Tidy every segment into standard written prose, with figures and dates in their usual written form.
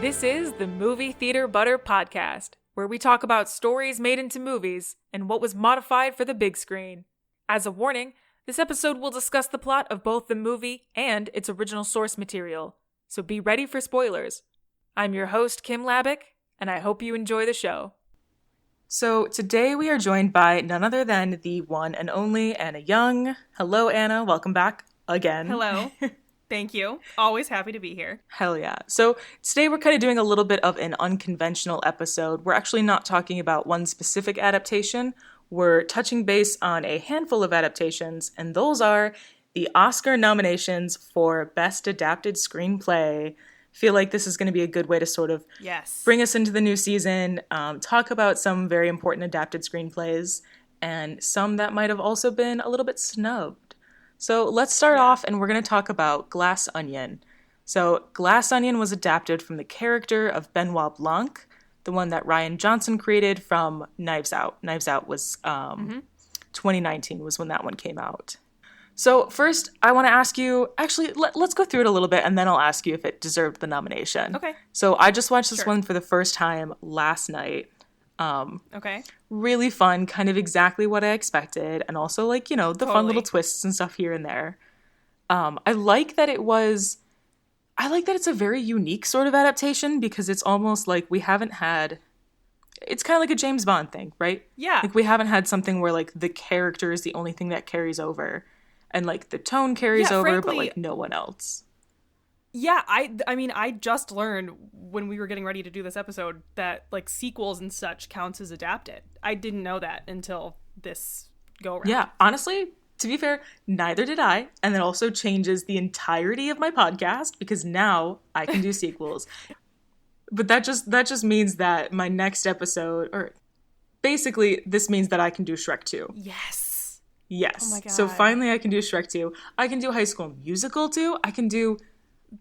This is the Movie Theater Butter Podcast, where we talk about stories made into movies and what was modified for the big screen. As a warning, this episode will discuss the plot of both the movie and its original source material, so be ready for spoilers. I'm your host, Kim Labick, and I hope you enjoy the show. So today we are joined by none other than the one and only Anna Young. Hello, Anna. Welcome back again. Hello. Thank you. Always happy to be here. Hell yeah. So today we're kind of doing a little bit of an unconventional episode. We're actually not talking about one specific adaptation. We're touching base on a handful of adaptations, and those are the Oscar nominations for Best Adapted Screenplay. Feel like this is going to be a good way to sort of bring us into the new season, talk about some very important adapted screenplays, and some that might have also been a little bit snubbed. So let's start off, and we're going to talk about Glass Onion. So Glass Onion was adapted from the character of Benoit Blanc, the one that Rian Johnson created from Knives Out. Knives Out was 2019 was when that one came out. So first, I want to ask you, actually, let's go through it a little bit, and then I'll ask you if it deserved the nomination. Okay. So I just watched this one for the first time last night. Okay. Really fun, kind of exactly what I expected, and also, like, you know, the fun little twists and stuff here and there. I like that it's a very unique sort of adaptation, because it's almost like we haven't had... It's kind of like a James Bond thing, right? Yeah. Like, we haven't had something where, like, the character is the only thing that carries over. And, like, the tone carries over, frankly, but, like, no one else. Yeah, I mean, I just learned when we were getting ready to do this episode that, like, sequels and such counts as adapted. I didn't know that until this go-around. Yeah, honestly, to be fair, neither did I. And that also changes the entirety of my podcast, because now I can do sequels. But that just means that my next episode, or basically, this means that I can do Shrek 2. Yes. Yes. Oh my God. So finally I can do Shrek 2. I can do High School Musical 2. I can do...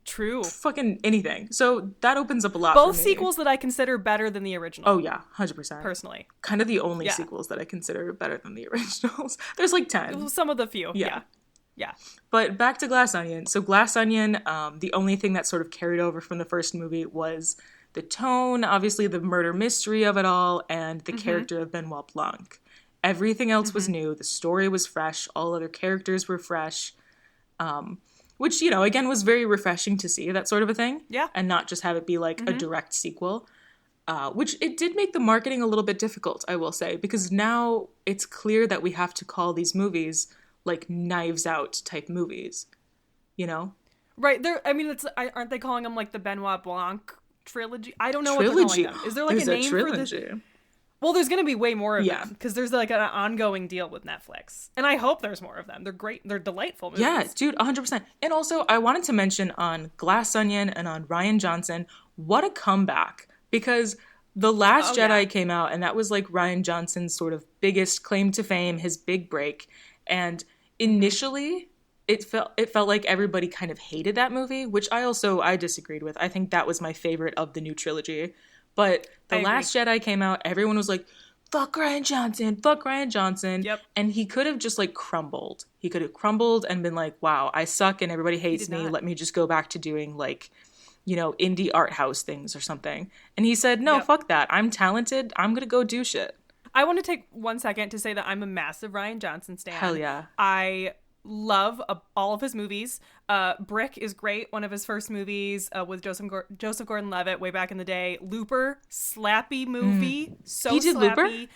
True. Fucking anything. So that opens up a lot for me. Both sequels that I consider better than the original. Oh, yeah. 100%. Personally. Kind of the only sequels that I consider better than the originals. There's like 10. Some of the few. Yeah. But back to Glass Onion. So Glass Onion, the only thing that sort of carried over from the first movie was the tone, obviously the murder mystery of it all, and the character of Benoit Blanc. Everything else was new. The story was fresh. All other characters were fresh. Which, you know, again, was very refreshing to see, that sort of a thing. Yeah. And not just have it be like a direct sequel. Which it did make the marketing a little bit difficult, I will say. Because now it's clear that we have to call these movies like Knives Out type movies. You know? Right. Aren't they calling them like the Benoit Blanc trilogy? I don't know what they're calling them. Is there like a name for this? Well, there's going to be way more of them, because there's like an ongoing deal with Netflix. And I hope there's more of them. They're great. They're delightful movies. Yeah, dude, 100%. And also, I wanted to mention on Glass Onion and on Rian Johnson, what a comeback. Because The Last Jedi came out, and that was like Rian Johnson's sort of biggest claim to fame, his big break. And initially, it felt like everybody kind of hated that movie, which I disagreed with. I think that was my favorite of the new trilogy. But The Last Jedi came out, everyone was like, fuck Rian Johnson. Yep. And he could have just, like, crumbled. He could have crumbled and been like, wow, I suck and everybody hates me. Let me just go back to doing, like, you know, indie art house things or something. And he said, no, fuck that. I'm talented. I'm going to go do shit. I want to take 1 second to say that I'm a massive Rian Johnson stan. Hell yeah. I love all of his movies. Brick is great, one of his first movies with Joseph Gordon-Levitt way back in the day. Looper, slappy movie, so he did slappy.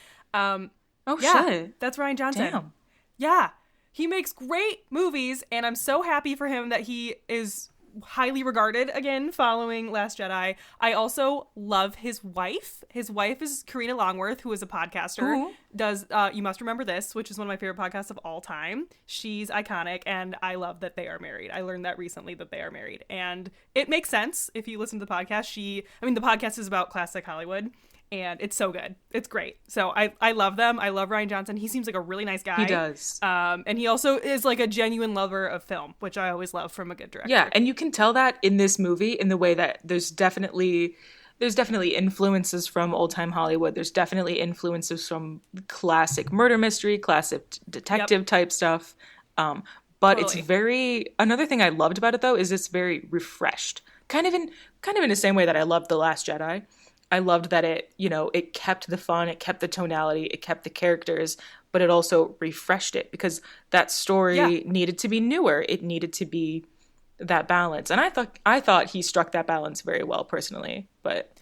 Looper? Shit. That's Rian Johnson. Damn. Yeah, he makes great movies, and I'm so happy for him that he is highly regarded again following Last Jedi. I also love his wife. His wife is Karina Longworth, who is a podcaster. Ooh. Does You Must Remember This, which is one of my favorite podcasts of all time. She's iconic, and I love that they are married. I learned that recently, that they are married, and it makes sense if you listen to the podcast. The podcast is about classic Hollywood, and it's so good. It's great. So I love them. I love Rian Johnson. He seems like a really nice guy. He does. And he also is like a genuine lover of film, which I always love from a good director. Yeah, and you can tell that in this movie in the way that there's definitely influences from old-time Hollywood. There's definitely influences from classic murder mystery, classic detective type stuff. But it's another thing I loved about it, though, is it's very refreshed. Kind of in kind of in the same way that I loved The Last Jedi. I loved that it, it kept the fun, it kept the tonality, it kept the characters, but it also refreshed it because that story needed to be newer. It needed to be that balance. And I thought he struck that balance very well personally, but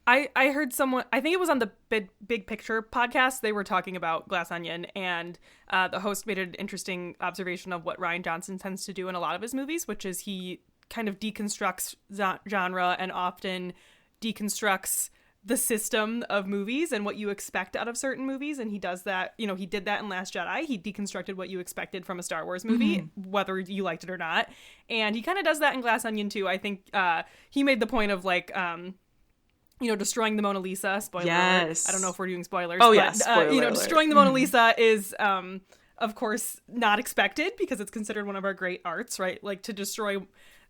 I heard someone, I think it was on the Big Picture podcast, they were talking about Glass Onion, and the host made an interesting observation of what Rian Johnson tends to do in a lot of his movies, which is he kind of deconstructs genre and often deconstructs the system of movies and what you expect out of certain movies. And he does that, he did that in Last Jedi. He deconstructed what you expected from a Star Wars movie, whether you liked it or not. And he kind of does that in Glass Onion too. I think he made the point of like, destroying the Mona Lisa. Spoiler alert. I don't know if we're doing spoilers. Oh, but, yeah, spoiler alert. Destroying the Mona Lisa is, of course, not expected because it's considered one of our great arts, right? Like, to destroy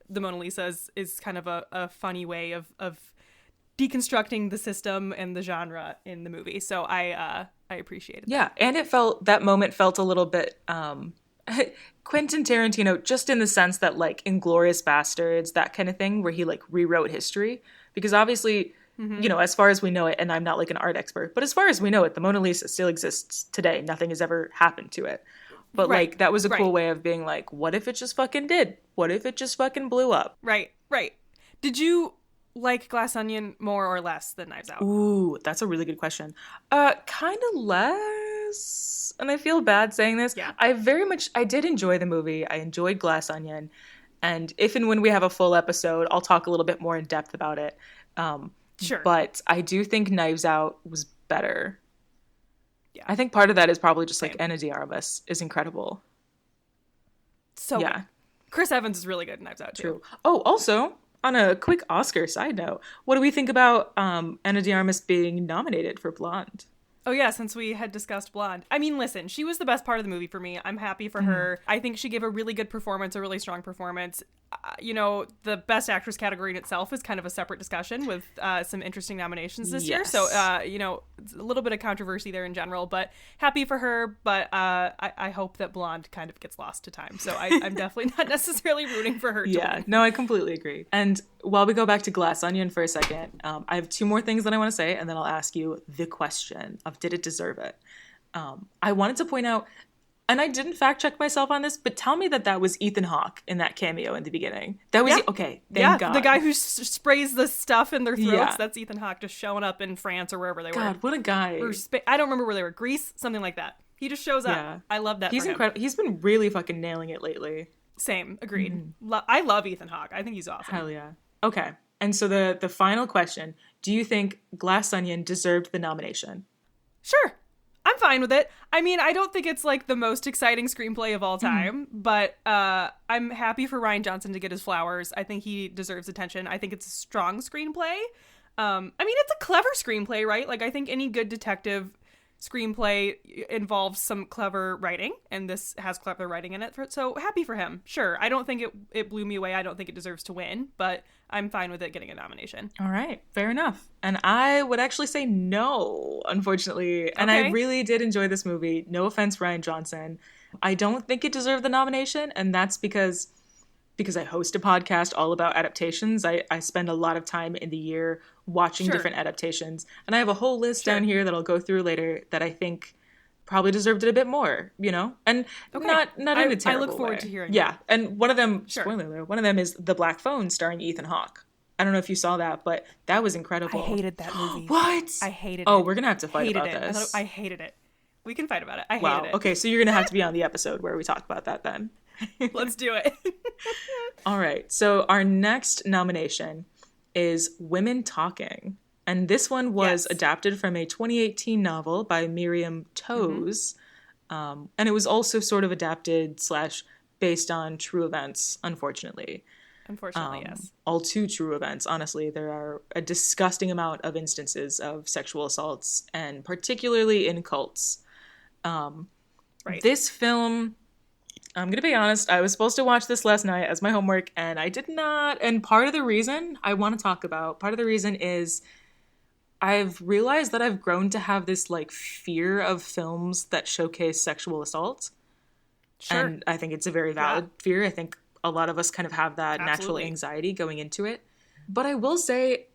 the Mona Lisa is kind of a funny way of deconstructing the system and the genre in the movie. So I appreciated that. Yeah, and that moment felt a little bit Quentin Tarantino, just in the sense that, like, Inglourious Bastards, that kind of thing, where he, like, rewrote history. Because obviously, as far as we know it, and I'm not, like, an art expert, but as far as we know it, the Mona Lisa still exists today. Nothing has ever happened to it. But, like, that was a cool way of being like, what if it just fucking did? What if it just fucking blew up? Right. Did you like Glass Onion more or less than Knives Out? Ooh, that's a really good question. Kind of less. And I feel bad saying this. Yeah. I did enjoy the movie. I enjoyed Glass Onion. And if and when we have a full episode, I'll talk a little bit more in depth about it. Sure. But I do think Knives Out was better. Yeah. I think part of that is probably just like Ana de Armas is incredible. So yeah. Chris Evans is really good in Knives Out too. True. Oh, also, on a quick Oscar side note, what do we think about Ana de Armas being nominated for Blonde? Oh, yeah, since we had discussed Blonde. I mean, listen, she was the best part of the movie for me. I'm happy for her. I think she gave a really good performance, a really strong performance. The Best Actress category in itself is kind of a separate discussion with some interesting nominations this year. So, it's a little bit of controversy there in general, but happy for her. But I hope that Blonde kind of gets lost to time. So I'm definitely not necessarily rooting for her to win. No, I completely agree. And while we go back to Glass Onion for a second, I have two more things that I want to say, and then I'll ask you the question of did it deserve it? I wanted to point out, and I didn't fact check myself on this, but tell me that was Ethan Hawke in that cameo in the beginning. That was okay. Thank God. The guy who sprays the stuff in their throats. Yeah. That's Ethan Hawke just showing up in France or wherever they were. God, what a guy! I don't remember where they were. Greece, something like that. He just shows up. Yeah. I love that. He's incredible. He's been really fucking nailing it lately. Same, agreed. I love Ethan Hawke. I think he's awesome. Hell yeah. Okay, and so the final question: do you think Glass Onion deserved the nomination? Sure. I'm fine with it. I mean, I don't think it's like the most exciting screenplay of all time, but I'm happy for Rian Johnson to get his flowers. I think he deserves attention. I think it's a strong screenplay. I mean, it's a clever screenplay, right? Like, I think any good detective screenplay involves some clever writing, and this has clever writing in it. So happy for him. Sure. I don't think it blew me away. I don't think it deserves to win, but I'm fine with it getting a nomination. All right. Fair enough. And I would actually say no, unfortunately. And I really did enjoy this movie. No offense, Rian Johnson. I don't think it deserved the nomination, and that's because I host a podcast all about adaptations. I spend a lot of time in the year watching different adaptations. And I have a whole list down here that I'll go through later that I think probably deserved it a bit more, And not in a terrible way. I look forward to hearing that. And one of them, spoiler alert, one of them is The Black Phone starring Ethan Hawke. I don't know if you saw that, but that was incredible. I hated that movie. What? I hated it. Oh, we're going to have to fight about this. I hated it. We can fight about it. I hated it. Okay, so you're going to have to be on the episode where we talk about that then. Let's do it. All right. So our next nomination is Women Talking. And this one was adapted from a 2018 novel by Miriam Toews. And it was also sort of adapted / based on true events, unfortunately. Yes. All too true events, honestly. There are a disgusting amount of instances of sexual assaults, and particularly in cults. This film, I'm going to be honest, I was supposed to watch this last night as my homework, and I did not. And part of the reason is I've realized that I've grown to have this, like, fear of films that showcase sexual assault. Sure. And I think it's a very valid fear. I think a lot of us kind of have that natural anxiety going into it. But I will say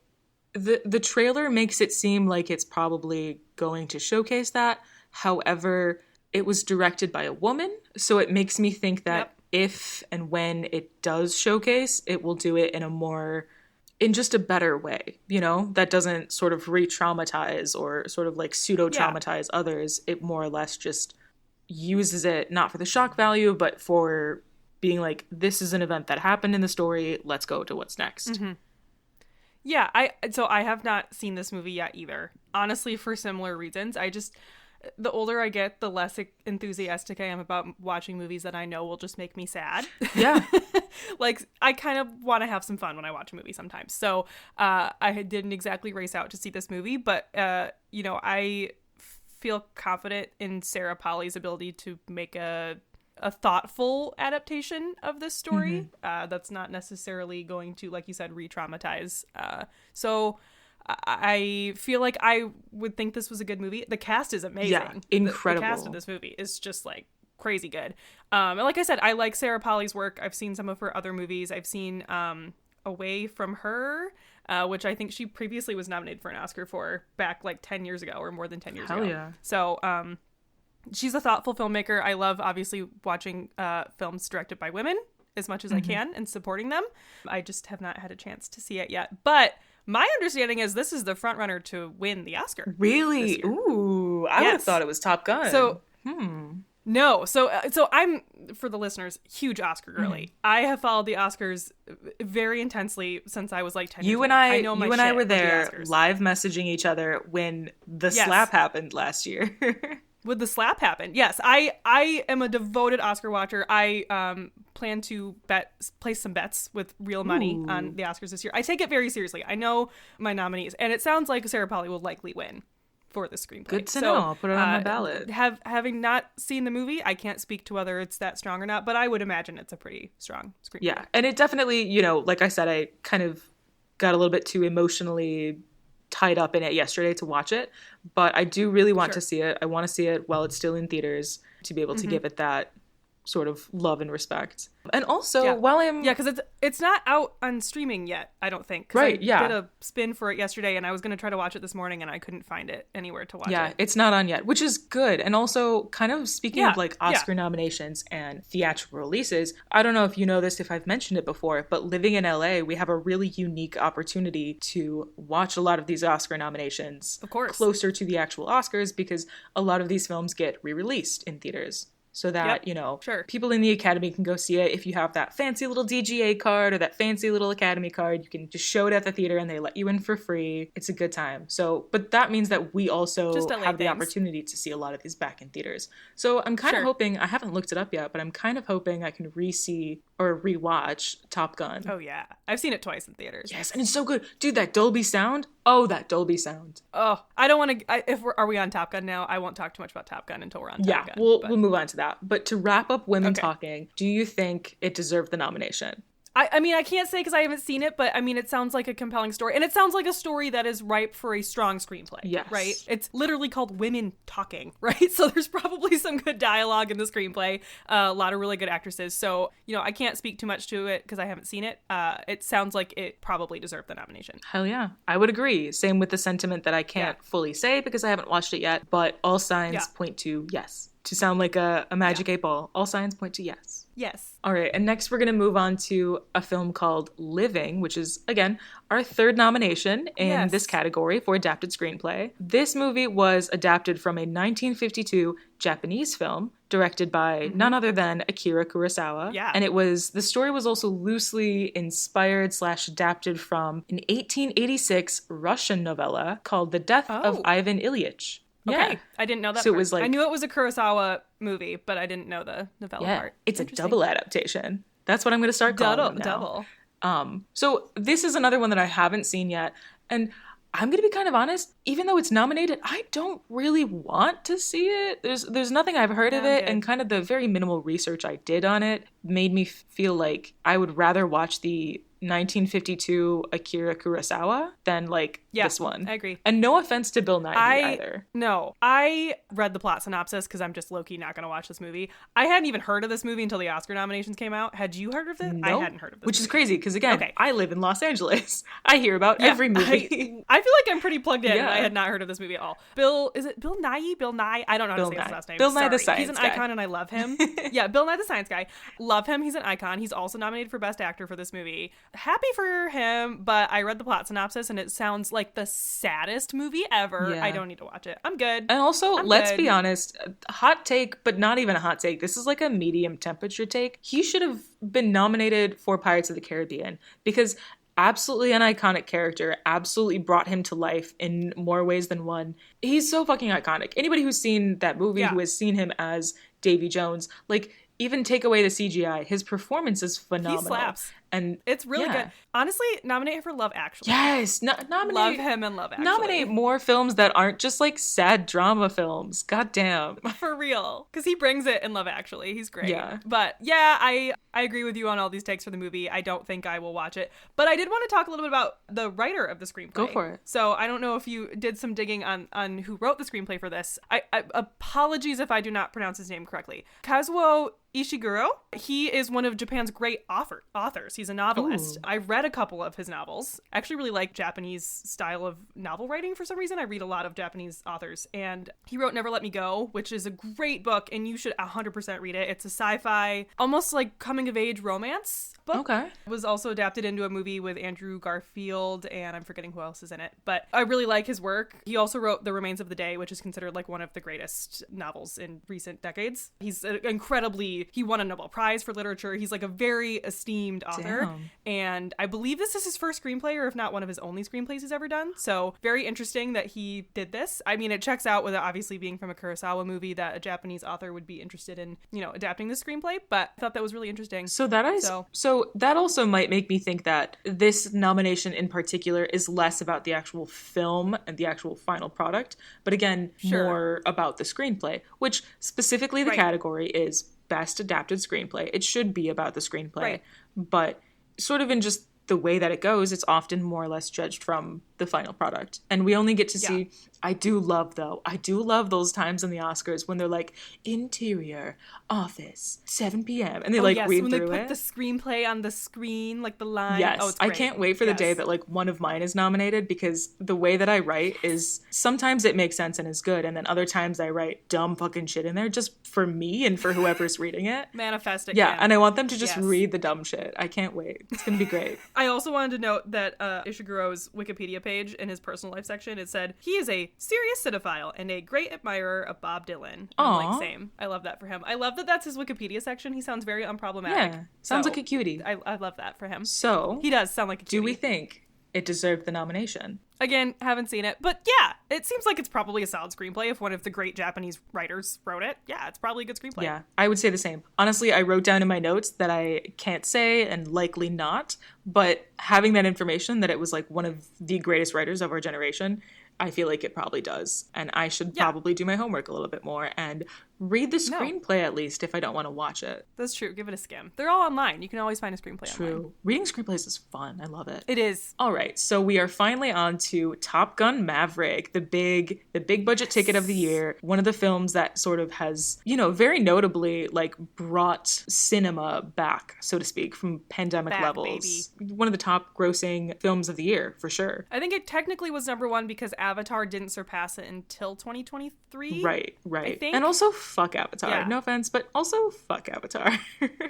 the trailer makes it seem like it's probably going to showcase that. However, it was directed by a woman, so it makes me think that if and when it does showcase, it will do it in just a better way, that doesn't sort of re-traumatize or sort of like pseudo-traumatize others. It more or less just uses it not for the shock value, but for being like, this is an event that happened in the story, let's go to what's next. Mm-hmm. Yeah, I have not seen this movie yet either. Honestly, for similar reasons. The older I get, the less enthusiastic I am about watching movies that I know will just make me sad. Yeah. Like, I kind of want to have some fun when I watch a movie sometimes. So I didn't exactly race out to see this movie, but, I feel confident in Sarah Polley's ability to make a thoughtful adaptation of this story that's not necessarily going to, like you said, re-traumatize. So I feel like I would think this was a good movie. The cast is amazing. Yeah, incredible. The cast of this movie is just like crazy good. And like I said, I like Sarah Polley's work. I've seen some of her other movies. I've seen Away from Her, which I think she previously was nominated for an Oscar for back like 10 years ago or more than 10 years ago. Yeah. So she's a thoughtful filmmaker. I love obviously watching films directed by women as much as I can and supporting them. I just have not had a chance to see it yet. But my understanding is this is the front runner to win the Oscar. Really? Ooh, I would have thought it was Top Gun. So, no. So I'm, for the listeners, huge Oscar girly. I have followed the Oscars very intensely since I was like 10 years old. I were there live messaging each other when the slap happened last year. Would the slap happen? Yes, I am a devoted Oscar watcher. I plan to place some bets with real money on the Oscars this year. I take it very seriously. I know my nominees, and it sounds like Sarah Polley will likely win for the screenplay. Good to know. I'll put it on my ballot. Having not seen the movie, I can't speak to whether it's that strong or not, but I would imagine it's a pretty strong screenplay. Yeah, and it definitely, like I said, I kind of got a little bit too emotionally tied up in it yesterday to watch it, but I do really want to see it. I want to see it while it's still in theaters to be able to give it that sort of love and respect. And also, while I'm... Yeah, because it's not out on streaming yet, I don't think. Right, I did a spin for it yesterday, and I was going to try to watch it this morning, and I couldn't find it anywhere to watch it. Yeah, it's not on yet, which is good. And also, kind of speaking of like Oscar nominations and theatrical releases, I don't know if you know this, if I've mentioned it before, but living in LA, we have a really unique opportunity to watch a lot of these Oscar nominations of course closer to the actual Oscars, because a lot of these films get re-released in theaters. So that, people in the Academy can go see it. If you have that fancy little DGA card or that fancy little Academy card, you can just show it at the theater and they let you in for free. It's a good time. So, but that means that we also have the opportunity to see a lot of these back in theaters. So I'm kind of hoping, I haven't looked it up yet, but I'm kind of hoping I can re-see or rewatch Top Gun. Oh yeah. I've seen it twice in theaters. Yes, and it's so good. Dude, that Dolby sound. Oh, that Dolby sound. Oh, I don't want to... Are we on Top Gun now? I won't talk too much about Top Gun until we're on Top Gun. Yeah, we'll move on to that. But to wrap up Women Talking, do you think it deserved the nomination? I mean, I can't say because I haven't seen it, but I mean, it sounds like a compelling story. And it sounds like a story that is ripe for a strong screenplay. Yes. Right? It's literally called Women Talking, right? So there's probably some good dialogue in the screenplay. A lot of really good actresses. So, I can't speak too much to it because I haven't seen it. It sounds like it probably deserved the nomination. Hell yeah. I would agree. Same with the sentiment that I can't fully say because I haven't watched it yet, but all signs point to yes. To sound like a magic 8-ball, all signs point to yes. Yes. All right, and next we're going to move on to a film called Living, which is, again, our third nomination in this category for Adapted Screenplay. This movie was adapted from a 1952 Japanese film directed by none other than Akira Kurosawa. Yeah. And the story was also loosely inspired / adapted from an 1886 Russian novella called The Death of Ivan Ilyich. Okay, Yeah. I didn't know that So part. it was like... I knew it was a Kurosawa movie, but I didn't know the novella part. It's a double adaptation. That's what I'm going to start calling them now. Double. So this is another one that I haven't seen yet. And I'm going to be kind of honest, even though it's nominated, I don't really want to see it. There's nothing I've heard of it, and kind of the very minimal research I did on it made me feel like I would rather watch the 1952 Akira Kurosawa than like Yeah, this one. I agree. And no offense to Bill Nighy either. No, I read the plot synopsis because I'm just low-key not going to watch this movie. I hadn't even heard of this movie until the Oscar nominations came out. Had you heard of this? Nope. I hadn't heard of this Which movie. is crazy because, again, I live in Los Angeles. I hear about every movie. I feel like I'm pretty plugged in, and I had not heard of this movie at all. Is it Bill Nighy? Bill Nye? I don't know how to say his last name. Bill Nye the Science He's an Guy. icon, and I love him. Yeah, Bill Nye the Science Guy. Love him. He's an icon. He's also nominated for Best Actor for this movie. Happy for him, but I read the plot synopsis, and it sounds like the saddest movie ever. Yeah. I don't need to watch it. I'm good. And also, let's be honest, hot take, but not even a hot take. This is like a medium temperature take. He should have been nominated for Pirates of the Caribbean because absolutely an iconic character, absolutely brought him to life in more ways than one. He's so fucking iconic. Anybody who's seen that movie, who has seen him as Davy Jones, like, even take away the CGI, his performance is phenomenal. He slaps. And it's really good. Honestly, nominate him for Love Actually. Yes. Nominate. Love him in Love Actually. Nominate more films that aren't just like sad drama films. God damn. For real. Because he brings it in Love Actually. He's great. Yeah. But yeah, I agree with you on all these takes for the movie. I don't think I will watch it. But I did want to talk a little bit about the writer of the screenplay. Go for it. So I don't know if you did some digging on who wrote the screenplay for this. I apologies if I do not pronounce his name correctly. Kazuo Ishiguro. He is one of Japan's great authors. He's a novelist. Ooh. I read a couple of his novels. I actually really like Japanese style of novel writing for some reason. I read a lot of Japanese authors. And he wrote Never Let Me Go, which is a great book, and you should 100% read it. It's a sci-fi, almost like coming-of-age romance book. Okay. It was also adapted into a movie with Andrew Garfield, and I'm forgetting who else is in it. But I really like his work. He also wrote The Remains of the Day, which is considered like one of the greatest novels in recent decades. He's he won a Nobel Prize for literature. He's like a very esteemed author. Damn. And I believe this is his first screenplay, or if not one of his only screenplays he's ever done. So very interesting that he did this. I mean, it checks out with it obviously being from a Kurosawa movie that a Japanese author would be interested in, adapting this screenplay. But I thought that was really interesting. So that also might make me think that this nomination in particular is less about the actual film and the actual final product, but again, more about the screenplay, which specifically the category is Best Adapted Screenplay. It should be about the screenplay, but sort of in just the way that it goes, it's often more or less judged from the final product. And we only get to see, I do love those times in the Oscars when they're like, interior, office, 7 p.m. And they read through it. When they put the screenplay on the screen, like the line. Yes, it's great. I can't wait for the day that like one of mine is nominated, because the way that I write is sometimes it makes sense and is good, and then other times I write dumb fucking shit in there just for me and for whoever's reading it. Manifest it. Yeah, and I want them to just read the dumb shit. I can't wait. It's gonna be great. I also wanted to note that Ishiguro's Wikipedia page, in his personal life section, it said, he is a serious cinephile and a great admirer of Bob Dylan. I'm like, same. I love that for him. I love that that's his Wikipedia section. He sounds very unproblematic. Yeah, sounds like a cutie. I love that for him. So, he does sound like a cutie. Do we think it deserved the nomination? Again, haven't seen it, but yeah, it seems like it's probably a solid screenplay. If one of the great Japanese writers wrote it, yeah, it's probably a good screenplay. Yeah, I would say the same. Honestly, I wrote down in my notes that I can't say and likely not, but having that information that it was like one of the greatest writers of our generation, I feel like it probably does. And I should probably do my homework a little bit more and read the screenplay at least if I don't want to watch it. That's true. Give it a skim. They're all online. You can always find a screenplay online. True. Reading screenplays is fun. I love it. It is. All right. So we are finally on to Top Gun Maverick, the big budget ticket of the year. One of the films that sort of has, very notably like brought cinema back, so to speak, from pandemic levels. Baby. One of the top grossing films of the year, for sure. I think it technically was number one because Avatar didn't surpass it until 2023. Right. I think. And also fuck Avatar. Yeah. No offense, but also fuck Avatar.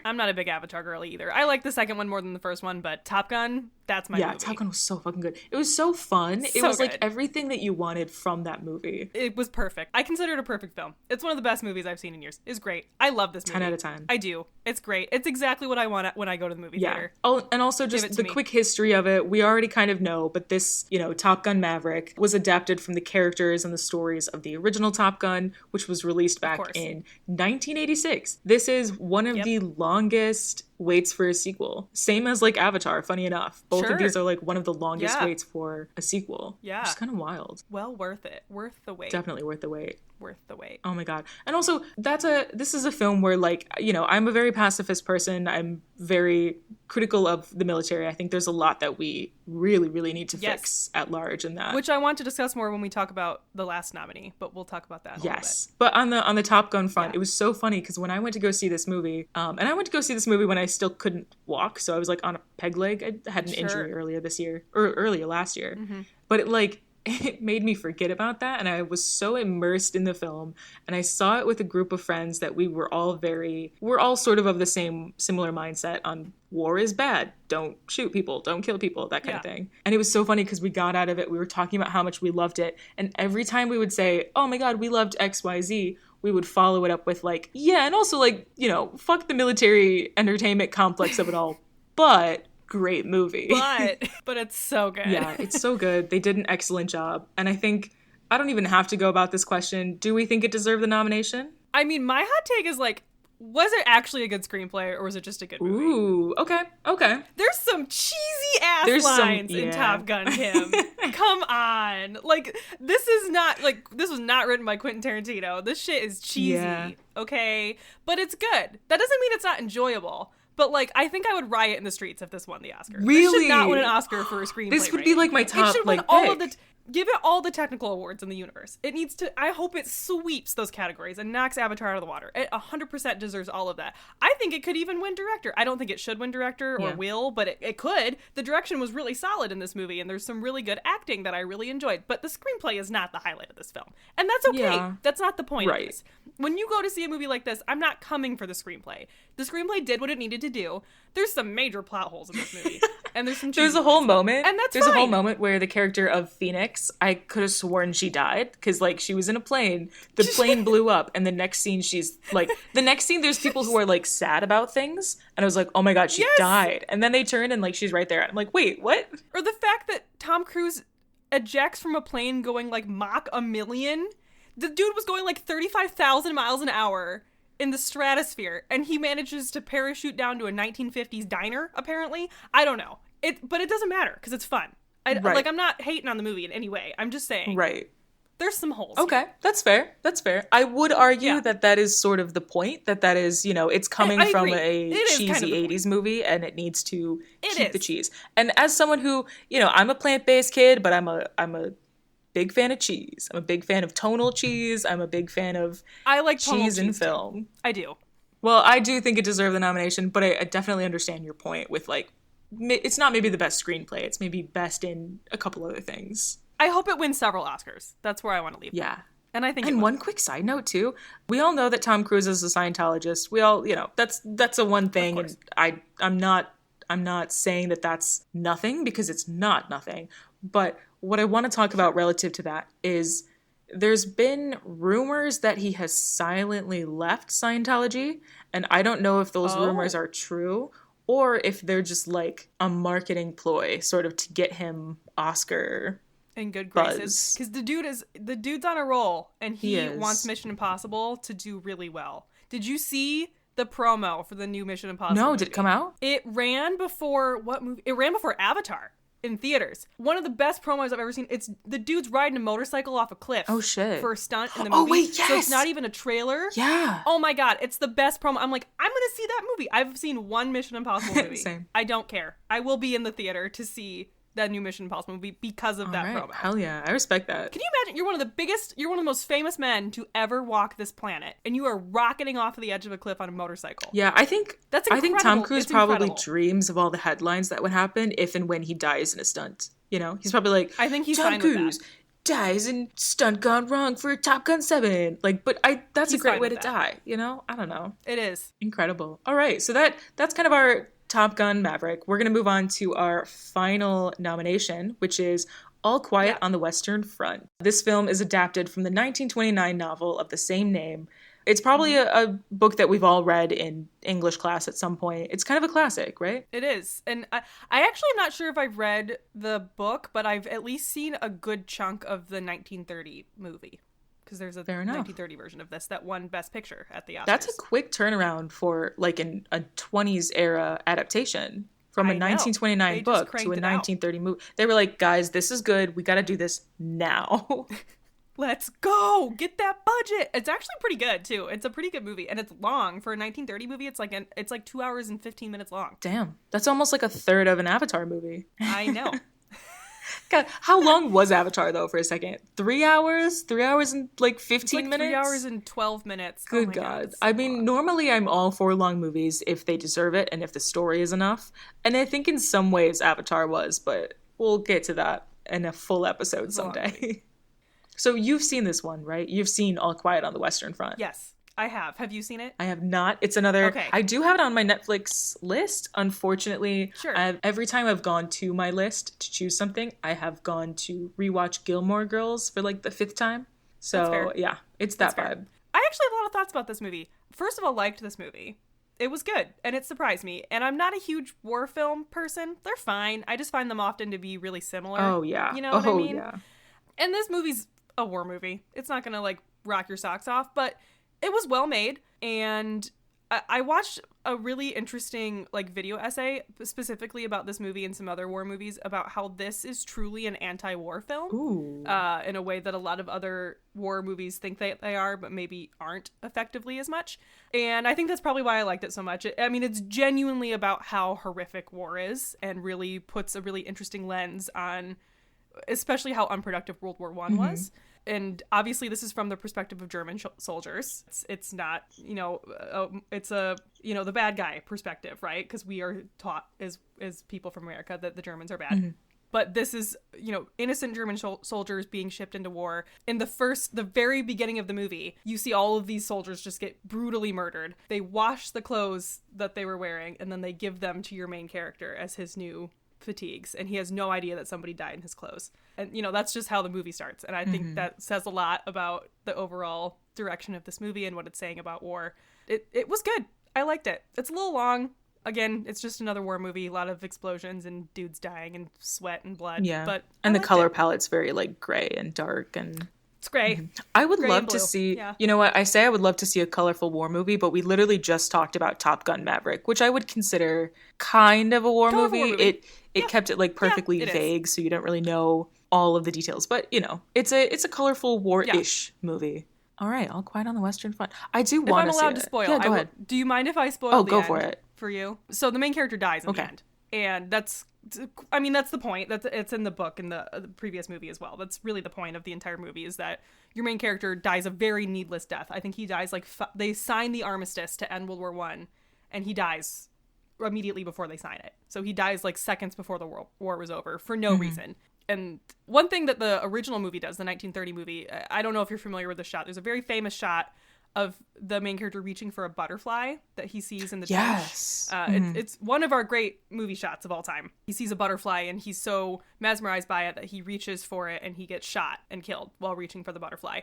I'm not a big Avatar girl either. I like the second one more than the first one, but Top Gun, that's my movie. Yeah, Top Gun was so fucking good. It was so fun. It was like everything that you wanted from that movie. It was perfect. I consider it a perfect film. It's one of the best movies I've seen in years. It's great. I love this movie. 10 out of 10. I do. It's great. It's exactly what I want when I go to the movie theater. Oh, and also just the quick history of it. We already kind of know, but this, Top Gun Maverick was adapted from the characters and the stories of the original Top Gun, which was released back in 1986. This is one of the longest waits for a sequel. Same as like Avatar, funny enough. Both of these are like one of the longest waits for a sequel. Yeah. Which is kind of wild. Well worth it. Worth the wait. Definitely worth the wait. Worth the wait. Oh my god. And also, this is a film where like, I'm a very pacifist person. I'm very critical of the military. I think there's a lot that we really, really need to fix at large in that. Which I want to discuss more when we talk about the last nominee, but we'll talk about that in a little bit. But on the Top Gun front, it was so funny because when I went to go see this movie, and I went to go see this movie when I still couldn't walk, so I was like on a peg leg. I had an injury earlier last year. But it made me forget about that, and I was so immersed in the film, and I saw it with a group of friends that we're all sort of the similar mindset on war is bad, don't shoot people, don't kill people, that kind of thing. And it was so funny because we got out of it, we were talking about how much we loved it, and every time we would say, oh my god, we loved XYZ, we would follow it up with and also fuck the military entertainment complex of it all, but great movie. But it's so good. Yeah, it's so good. They did an excellent job. And I think I don't even have to go about this question. Do we think it deserved the nomination? I mean, my hot take is was it actually a good screenplay or was it just a good movie? Ooh, okay. There's some cheesy ass lines in Top Gun, Kim. Come on. This was not written by Quentin Tarantino. This shit is cheesy, okay? But it's good. That doesn't mean it's not enjoyable. But, I think I would riot in the streets if this won the Oscar. Really? This should not win an Oscar for a screenplay. This would be, my top, it should win all of the... Give it all the technical awards in the universe. It needs to... I hope it sweeps those categories and knocks Avatar out of the water. It 100% deserves all of that. I think it could even win director. I don't think it should win director or will, but it could. The direction was really solid in this movie, and there's some really good acting that I really enjoyed. But the screenplay is not the highlight of this film. And that's okay. Yeah. That's not the point of this. When you go to see a movie like this, I'm not coming for the screenplay. The screenplay did what it needed to do. There's some major plot holes in this movie. And there's a whole moment. And that's There's a whole moment where the character of Phoenix, I could have sworn she died. Because, she was in a plane. The plane blew up. And the next scene, there's people who are, sad about things. And I was like, oh my god, she died. And then they turn and, she's right there. I'm like, wait, what? Or the fact that Tom Cruise ejects from a plane going, Mach 1,000,000. The dude was going, 35,000 miles an hour in the stratosphere, and he manages to parachute down to a 1950s diner, apparently. I don't know. But it doesn't matter, because it's fun. I'm not hating on the movie in any way. I'm just saying. Right. There's some holes. Okay, here. That's fair. I would argue that is sort of the point, that is, it's coming from a cheesy 80s movie, and it needs to keep the cheese. And as someone who, I'm a plant-based kid, but I'm a big fan of cheese. I'm a big fan of tonal cheese. I'm a big fan of cheese in film. Too. I do. Well, I do think it deserved the nomination, but I definitely understand your point with it's not maybe the best screenplay. It's maybe best in a couple other things. I hope it wins several Oscars. That's where I want to leave. Yeah. And I think And one quick side note too. We all know that Tom Cruise is a Scientologist. We all, that's a one thing, and I'm not saying that that's nothing, because it's not nothing. But what I want to talk about relative to that is there's been rumors that he has silently left Scientology, and I don't know if those rumors are true or if they're just a marketing ploy sort of to get him Oscar in good graces. Because the dude's on a roll, and he wants Mission Impossible to do really well. Did you see the promo for the new Mission Impossible movie? Did it come out? It ran before what movie? It ran before Avatar. In theaters. One of the best promos I've ever seen. It's the dude's riding a motorcycle off a cliff. Oh, shit. For a stunt in the movie. Oh, wait, yes! So it's not even a trailer. Yeah. Oh, my God. It's the best promo. I'm like, I'm going to see that movie. I've seen one Mission Impossible movie. Same. I don't care. I will be in the theater to see that new Mission Impossible movie because of that promo. Hell yeah. I respect that. Can you imagine? You're one of the most famous men to ever walk this planet, and you are rocketing off of the edge of a cliff on a motorcycle. Yeah, I think that's incredible. I think Tom Cruise probably dreams of all the headlines that would happen if and when he dies in a stunt. He's probably like, I think he's Tom fine Cruise with that. Dies in stunt gone wrong for Top Gun 7. That's a great way to die, I don't know. It is. Incredible. All right, so that's kind of our Top Gun Maverick. We're going to move on to our final nomination, which is All Quiet on the Western Front. This film is adapted from the 1929 novel of the same name. It's probably a book that we've all read in English class at some point. It's kind of a classic, right? It is. And I actually am not sure if I've read the book, but I've at least seen a good chunk of the 1930 movie. Because there's a 1930 version of this that won Best Picture at the Oscars. That's a quick turnaround for a 20s era adaptation. From a 1929 book to a 1930 movie. They were like, guys, this is good. We got to do this now. Let's go! Get that budget! It's actually pretty good, too. It's a pretty good movie. And it's long. For a 1930 movie, it's like 2 hours and 15 minutes long. Damn. That's almost like a third of an Avatar movie. I know. God, how long was Avatar though? For a second, 3 hours, 3 hours and like It's 15 like minutes. 3 hours and 12 minutes. Oh Good my God, God. it's I so mean, long. normally I'm all for long movies if they deserve it and if the story is enough. And I think in some ways Avatar was, but we'll get to that in a full episode It's a long movie. someday. So you've seen this one, right? You've seen All Quiet on the Western Front. Yes, I have. Have you seen it? I have not. It's another. Okay. I do have it on my Netflix list. Unfortunately, Sure. every time I've gone to my list to choose something, I have gone to rewatch Gilmore Girls for like the fifth time. That's So fair. yeah, it's that That's fair. vibe. I actually have a lot of thoughts about this movie. First of all, liked this movie. It was good, and it surprised me. And I'm not a huge war film person. They're fine. I just find them often to be really similar. Oh yeah. You know what I mean? Yeah. And this movie's a war movie. It's not gonna like rock your socks off, but it was well made. And I watched a really interesting like video essay specifically about this movie and some other war movies about how this is truly an anti-war film. Ooh. In a way that a lot of other war movies think they are, but maybe aren't effectively as much. And I think that's probably why I liked it so much. I mean, it's genuinely about how horrific war is and really puts a really interesting lens on especially how unproductive World War One was. And obviously this is from the perspective of German soldiers. It's not, it's a, the bad guy perspective, right? Because we are taught as people from America that the Germans are bad. But this is, innocent German soldiers being shipped into war. In the very beginning of the movie, you see all of these soldiers just get brutally murdered. They wash the clothes that they were wearing, and then they give them to your main character as his new fatigues, and he has no idea that somebody died in his clothes. And that's just how the movie starts, and I think that says a lot about the overall direction of this movie and what it's saying about war. It was good. I liked it. It's a little long. Again, it's just another war movie, a lot of explosions and dudes dying and sweat and blood. Yeah. But and I the liked color it. palette's very like gray and dark and It's gray. I would Gray love and to blue. see, Yeah. you know what, I say I would love to see a colorful war movie, but we literally just talked about Top Gun Maverick, which I would consider kind of a war Colorful movie. war movie. It kept it like perfectly it is. vague, so you don't really know all of the details. But it's a colorful war-ish movie. All right, All Quiet on the Western Front. I do If want I'm to see allowed it. to spoil, Yeah, go ahead. Do you mind if I spoil Oh, the go end for it. for you? So the main character dies in the end. And that's the point. It's in the book in the previous movie as well. That's really the point of the entire movie, is that your main character dies a very needless death. I think he dies like they sign the armistice to end World War One, and he dies immediately before they sign it. So he dies like seconds before the war was over for no reason. And one thing that the original movie does, the 1930 movie, I don't know if you're familiar with the shot. There's a very famous shot of the main character reaching for a butterfly that he sees in the Yes. trench. It's one of our great movie shots of all time. He sees a butterfly and he's so mesmerized by it that he reaches for it and he gets shot and killed while reaching for the butterfly.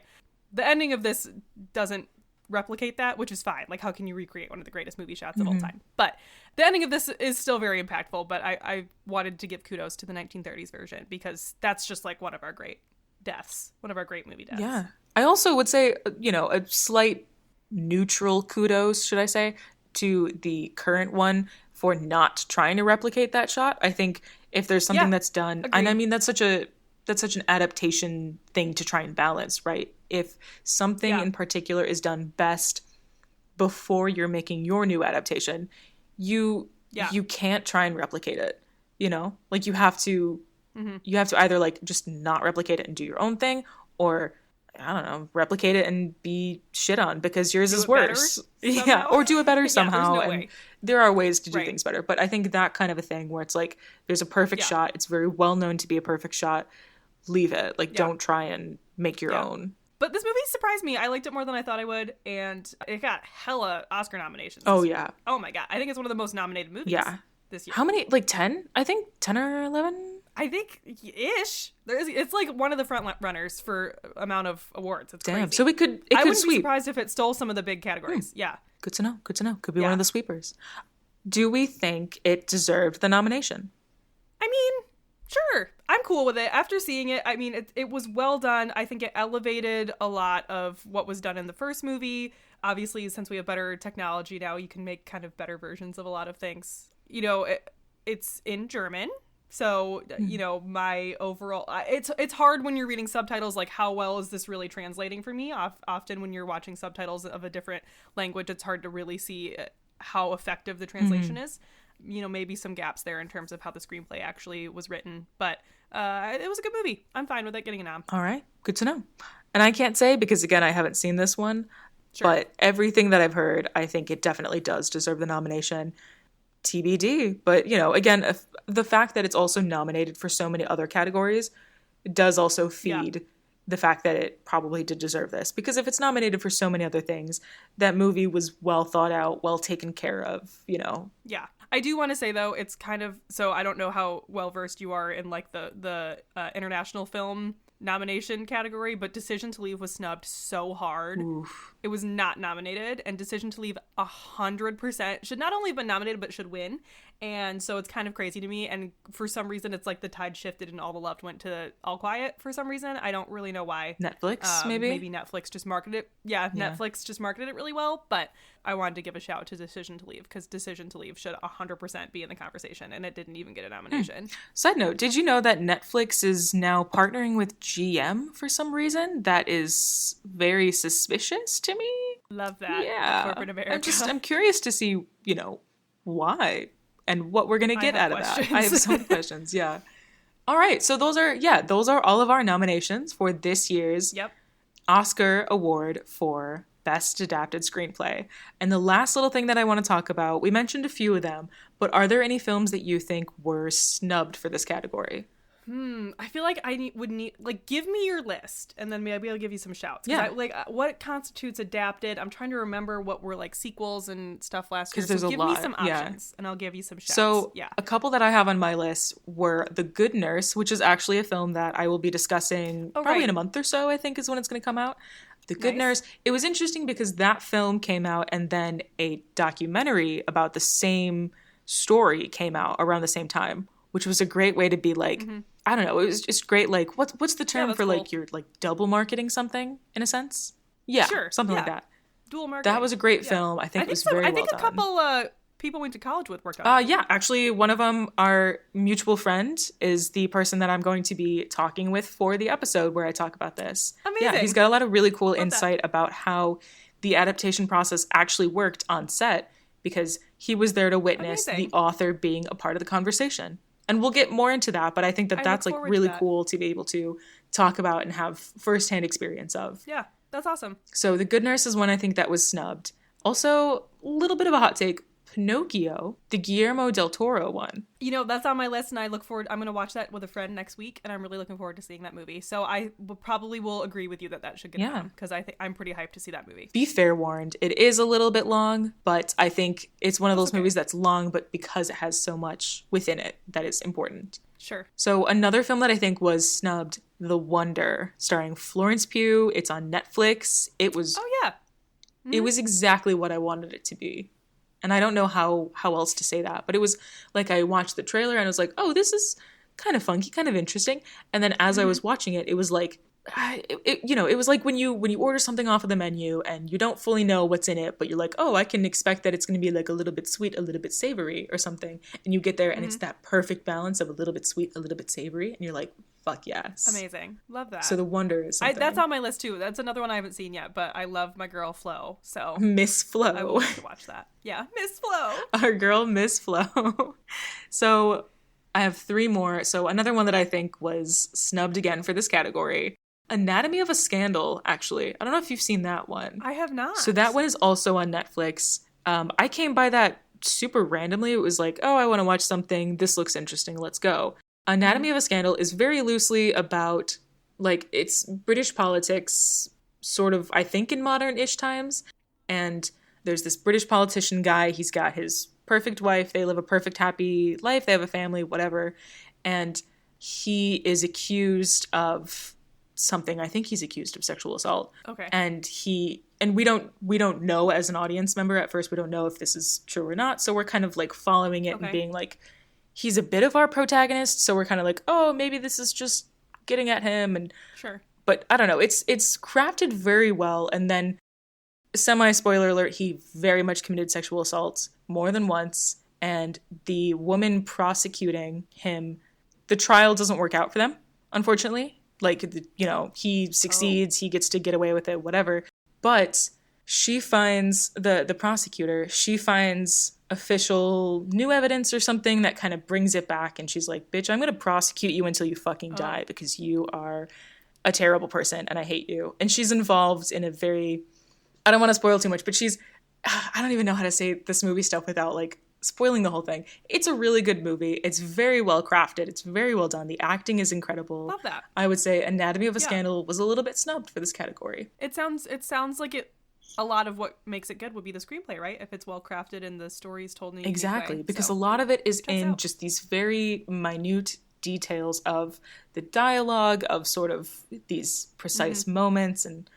The ending of this doesn't replicate that, which is fine. Like, how can you recreate one of the greatest movie shots of all time? But the ending of this is still very impactful, but I wanted to give kudos to the 1930s version because that's just like one of our great deaths, one of our great movie deaths. Yeah. I also would say, a slight neutral kudos, should I say, to the current one for not trying to replicate that shot. I think if there's something that's done, agreed. and I mean, that's such an adaptation thing to try and balance, right? If something in particular is done best before you're making your new adaptation, you can't try and replicate it, like you have to either like just not replicate it and do your own thing, or I don't know, replicate it and be shit on because yours is worse. Yeah, or do it better somehow. there's no and way. there are ways to do Right. things better. But I think that kind of a thing where it's like there's a perfect shot, it's very well known to be a perfect shot, leave it. Like don't try and make your own. But this movie surprised me. I liked it more than I thought I would, and it got hella Oscar nominations. Oh yeah. Oh my god. I think it's one of the most nominated movies this year. How many? Like 10? I think 10 or 11? I think ish. It's like one of the front runners for amount of awards. It's Damn. crazy. So it could I wouldn't be sweep. surprised if it stole some of the big categories. Yeah. Good to know. Good to know. Could be one Yeah. of the sweepers. Do we think it deserved the nomination? I mean, sure. I'm cool with it. After seeing it, I mean, it was well done. I think it elevated a lot of what was done in the first movie. Obviously, since we have better technology now, you can make kind of better versions of a lot of things. It's in German. So, my overall, it's hard when you're reading subtitles, like how well is this really translating for me? Often when you're watching subtitles of a different language, it's hard to really see how effective the translation is. maybe some gaps there in terms of how the screenplay actually was written. But it was a good movie. I'm fine with it getting a nom. All right. Good to know. And I can't say because, again, I haven't seen this one. Sure. But everything that I've heard, I think it definitely does deserve the nomination. TBD. But, again, the fact that it's also nominated for so many other categories does also feed the fact that it probably did deserve this. Because if it's nominated for so many other things, that movie was well thought out, well taken care of, Yeah. I do want to say, though, it's kind of, so I don't know how well versed you are in like the international film nomination category, but Decision to Leave was snubbed so hard. Oof. It was not nominated, and Decision to Leave 100% should not only have been nominated but should win. And so it's kind of crazy to me, and for some reason it's like the tide shifted and All the Love went to All Quiet for some reason. I don't really know why. Netflix, maybe Netflix just marketed it. Yeah, Netflix just marketed it really well, but I wanted to give a shout to Decision to Leave because Decision to Leave should 100% be in the conversation, and it didn't even get a nomination. Side note, did you know that Netflix is now partnering with GM for some reason? That is very suspicious to me. Love that. Yeah. Corporate America. I'm curious to see, why and what we're going to get out of that. I have some questions. Yeah. All right. So those are all of our nominations for this year's Oscar Award for Best Adapted Screenplay. And the last little thing that I want to talk about, we mentioned a few of them, but are there any films that you think were snubbed for this category? I feel like would need give me your list, and then maybe I'll give you some shouts. Yeah. What constitutes adapted? I'm trying to remember what were sequels and stuff last year. Because there's give a lot. Me some options, and I'll give you some shouts. So a couple that I have on my list were The Good Nurse, which is actually a film that I will be discussing probably in a month or so, I think is when it's going to come out. The Good Nurse. It was interesting because that film came out and then a documentary about the same story came out around the same time, which was a great way to be I don't know. It was just great. What's the term for cool. You're double marketing something in a sense? Yeah, sure. Something like that. Dual marketing. That was a great film. I think it was very well done. I think a couple people went to college with worked on it. Yeah, actually, one of them, our mutual friend, is the person that I'm going to be talking with for the episode where I talk about this. Amazing. Yeah, he's got a lot of really cool insight about how the adaptation process actually worked on set because he was there to witness the author being a part of the conversation. And we'll get more into that, but I think that's really cool to be able to talk about and have firsthand experience of. Yeah, that's awesome. So The Good Nurse is one I think that was snubbed. Also, a little bit of a hot take, Pinocchio, the Guillermo del Toro one. That's on my list, and I look forward. I'm going to watch that with a friend next week, and I'm really looking forward to seeing that movie. So I probably will agree with you that should get on because I think I'm pretty hyped to see that movie. Be fair warned, it is a little bit long, but I think it's one of those movies that's long, but because it has so much within it that is important. Sure. So another film that I think was snubbed, The Wonder, starring Florence Pugh. It's on Netflix. It was. Oh yeah. Mm-hmm. It was exactly what I wanted it to be. And I don't know how else to say that, but it was I watched the trailer and I was like, oh, this is kind of funky, kind of interesting. And then as I was watching it, it was it was like when you order something off of the menu and you don't fully know what's in it, but you're like, oh, I can expect that it's going to be a little bit sweet, a little bit savory or something. And you get there and it's that perfect balance of a little bit sweet, a little bit savory. And you're like, fuck yes. Amazing. Love that. So The Wonder is something. That's on my list too. That's another one I haven't seen yet, but I love my girl Flo. So Miss Flo. I will have to watch that. Yeah, Miss Flo. Our girl Miss Flo. So I have three more. So another one that I think was snubbed again for this category. Anatomy of a Scandal, actually. I don't know if you've seen that one. I have not. So that one is also on Netflix. I came by that super randomly. It was like, oh, I want to watch something. This looks interesting. Let's go. Anatomy of a Scandal is very loosely about, it's British politics, sort of, I think, in modern-ish times. And there's this British politician guy. He's got his perfect wife. They live a perfect, happy life. They have a family, whatever. And he is accused of something. I think he's accused of sexual assault. Okay. And we don't know as an audience member at first. We don't know if this is true or not. So we're kind of following it and being he's a bit of our protagonist. So we're kind of oh, maybe this is just getting at him. And sure. But I don't know. It's crafted very well. And then semi-spoiler alert, he very much committed sexual assault more than once. And the woman prosecuting him, the trial doesn't work out for them, unfortunately. He succeeds, he gets to get away with it, whatever. But she finds, the prosecutor, she finds official new evidence or something that kind of brings it back. And she's like, bitch, I'm going to prosecute you until you fucking die because you are a terrible person and I hate you. And she's involved in a very, I don't want to spoil too much, but I don't even know how to say this movie stuff without like spoiling the whole thing. It's a really good movie. It's very well crafted. It's very well done. The acting is incredible. Love that. I would say Anatomy of a Scandal was a little bit snubbed for this category. It sounds like a lot of what makes it good would be the screenplay, right? If it's well crafted and the story's told in a unique way. Because a lot of it is in just these very minute details of the dialogue, of sort of these precise moments, and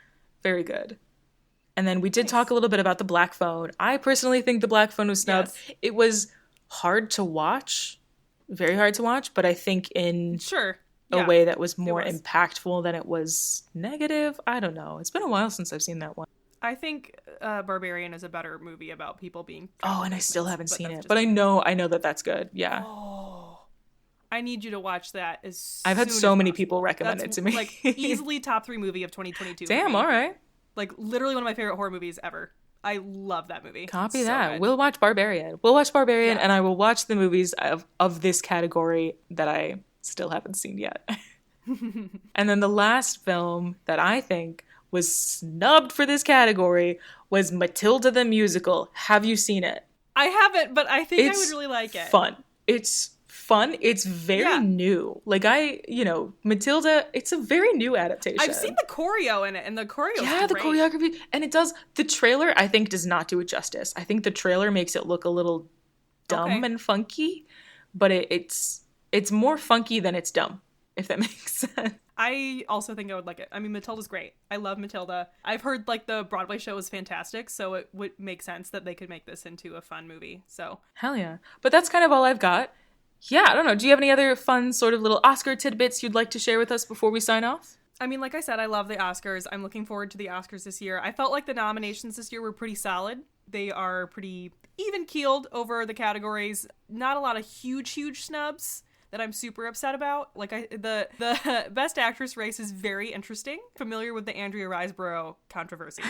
very good. And then we did talk a little bit about the Black Phone. I personally think the Black Phone was snubbed. Yes. It was hard to watch, very hard to watch, but I think in a way that was more impactful than it was negative. I don't know. It's been a while since I've seen that one. I think Barbarian is a better movie about people being... Oh, and I still haven't seen it. But I know that that's good. Yeah. Oh, I need you to watch that I've had so many people recommend it to me. Like, easily top 3 movie of 2022. Damn, all right. Like, literally one of my favorite horror movies ever. I love that movie. Copy that. Good. We'll watch Barbarian. And I will watch the movies of this category that I still haven't seen yet. And then the last film that I think was snubbed for this category was Matilda the Musical. Have you seen it? I haven't, but I think I would really like it. It's fun. It's very new. Like Matilda, it's a very new adaptation. I've seen the choreo in it, and the choreo the choreography. And it does, the trailer I think does not do it justice. I think the trailer makes it look a little dumb and funky, but it's more funky than it's dumb, if that makes sense. I also think I would like it. I mean, Matilda's great. I love Matilda. I've heard like the Broadway show is fantastic, so it would make sense that they could make this into a fun movie. So hell yeah. But that's kind of all I've got. Yeah, I don't know. Do you have any other fun sort of little Oscar tidbits you'd like to share with us before we sign off? I mean, like I said, I love the Oscars. I'm looking forward to the Oscars this year. I felt like the nominations this year were pretty solid. They are pretty even-keeled over the categories. Not a lot of huge snubs that I'm super upset about. Like the Best Actress race is very interesting. Familiar with the Andrea Riseborough controversy?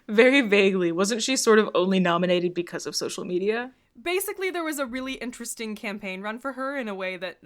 Very vaguely. Wasn't she sort of only nominated because of social media? Basically, there was a really interesting campaign run for her in a way that,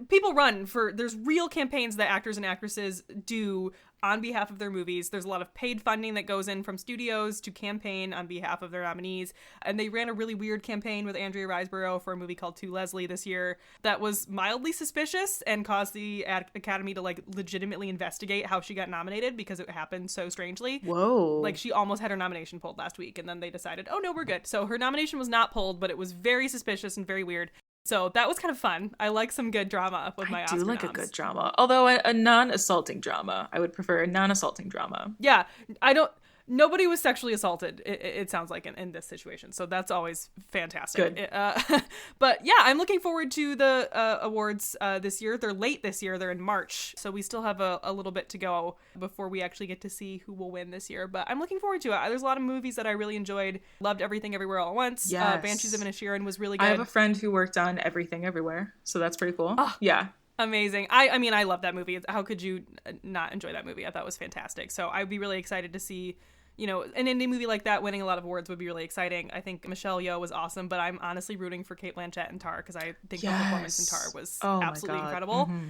people run for, there's real campaigns that actors and actresses do on behalf of their movies. There's a lot of paid funding that goes in from studios to campaign on behalf of their nominees. And they ran a really weird campaign with Andrea Riseborough for a movie called To Leslie this year that was mildly suspicious and caused the Academy to like legitimately investigate how she got nominated because it happened so strangely. Whoa. Like she almost had her nomination pulled last week and then they decided, oh no, we're good. So her nomination was not pulled, but it was very suspicious and very weird. So that was kind of fun. I like some good drama with my Oscar noms. I do like a good drama. Although a non-assaulting drama. I would prefer a non-assaulting drama. Yeah. Nobody was sexually assaulted, it sounds like, in this situation. So that's always fantastic. Good. But yeah, I'm looking forward to the awards this year. They're late this year. They're in March. So we still have a little bit to go before we actually get to see who will win this year. But I'm looking forward to it. There's a lot of movies that I really enjoyed. Loved Everything Everywhere All at Once. Yes. Banshees of Inisherin was really good. I have a friend who worked on Everything Everywhere. So that's pretty cool. Oh. Yeah. Amazing. I mean, I love that movie. How could you not enjoy that movie? I thought it was fantastic. So I'd be really excited to see, an indie movie like that winning a lot of awards would be really exciting. I think Michelle Yeoh was awesome, but I'm honestly rooting for Cate Blanchett and Tar because I think the performance in Tar was absolutely incredible. Mm-hmm.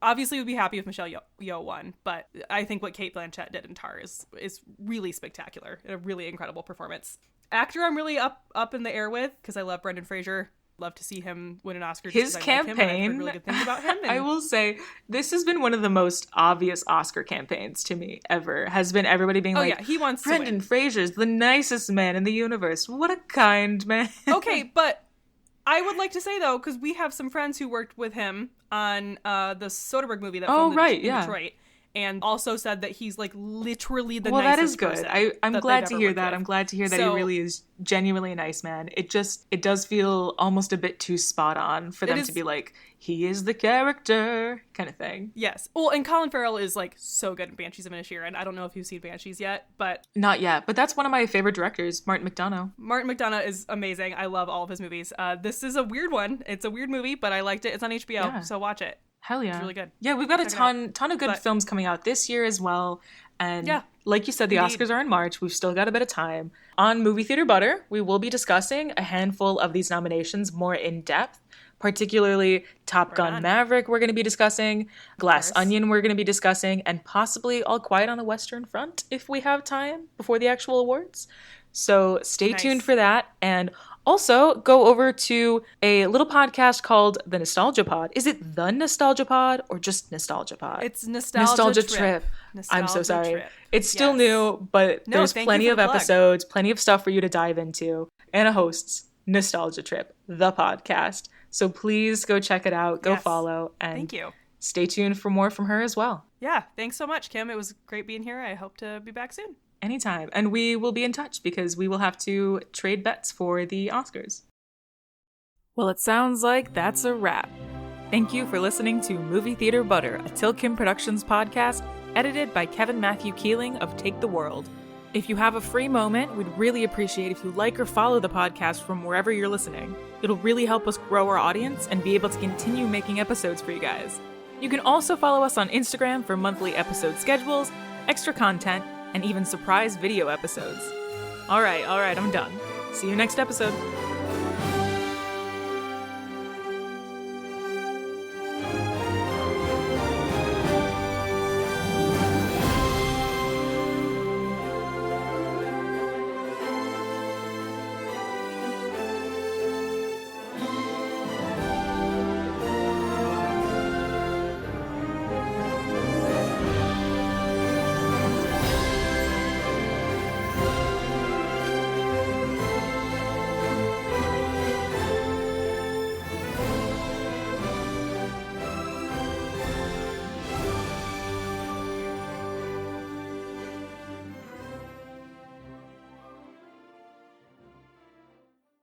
Obviously, we'd be happy if Michelle Yeoh won, but I think what Cate Blanchett did in Tar is really spectacular. A really incredible performance. Actor, I'm really up in the air with because I love Brendan Fraser. Love to see him win an Oscar. His campaign, like him, really good things about him. I will say, this has been one of the most obvious Oscar campaigns to me ever. Has been everybody being he wants Brendan Fraser's the nicest man in the universe. What a kind man. Okay, but I would like to say though, because we have some friends who worked with him on the Soderbergh movie that filmed in Detroit. And also said that he's like literally the nicest person. That is good. I'm glad to hear that. With. I'm glad to hear that he really is genuinely a nice man. It does feel almost a bit too spot on for them to be like, he is the character kind of thing. Yes. Well, and Colin Farrell is like so good in Banshees of Inisherin. I don't know if you've seen Banshees yet, but... Not yet, but that's one of my favorite directors, Martin McDonagh. Martin McDonagh is amazing. I love all of his movies. This is a weird one. It's a weird movie, but I liked it. It's on HBO, so watch it. Hell yeah. It's really good. Yeah, we've got a Check it out. ton of good films coming out this year as well. And Yeah, like you said, the indeed. Oscars are in March. We've still got a bit of time. On Movie Theater Butter, we will be discussing a handful of these nominations more in depth, particularly Top Gun on. Maverick we're going to be discussing, Glass course. Onion we're going to be discussing, and possibly All Quiet on the Western Front if we have time before the actual awards. So stay tuned for that. And also go over to a little podcast called The Nostalgia Pod. Is it The Nostalgia Pod or just Nostalgia Pod? It's Nostalgia Trip. I'm so sorry. Trip. It's still Yes. new, but No, there's thank you plenty for of the plug. episodes, plenty of stuff for you to dive into. Anna hosts Nostalgia Trip, the podcast. So please go check it out, go Yes. follow, and Thank you. stay tuned for more from her as well. Yeah, thanks so much, Kim. It was great being here. I hope to be back soon. Anytime. And we will be in touch because we will have to trade bets for the Oscars. Well, it sounds like that's a wrap. Thank you for listening to Movie Theater Butter, a Till Kim Productions podcast, edited by Kevin Matthew Keeling of Take the World. If you have a free moment, we'd really appreciate if you like or follow the podcast from wherever you're listening. It'll really help us grow our audience and be able to continue making episodes for you guys. You can also follow us on Instagram for monthly episode schedules, extra content, and even surprise video episodes. All right, I'm done. See you next episode.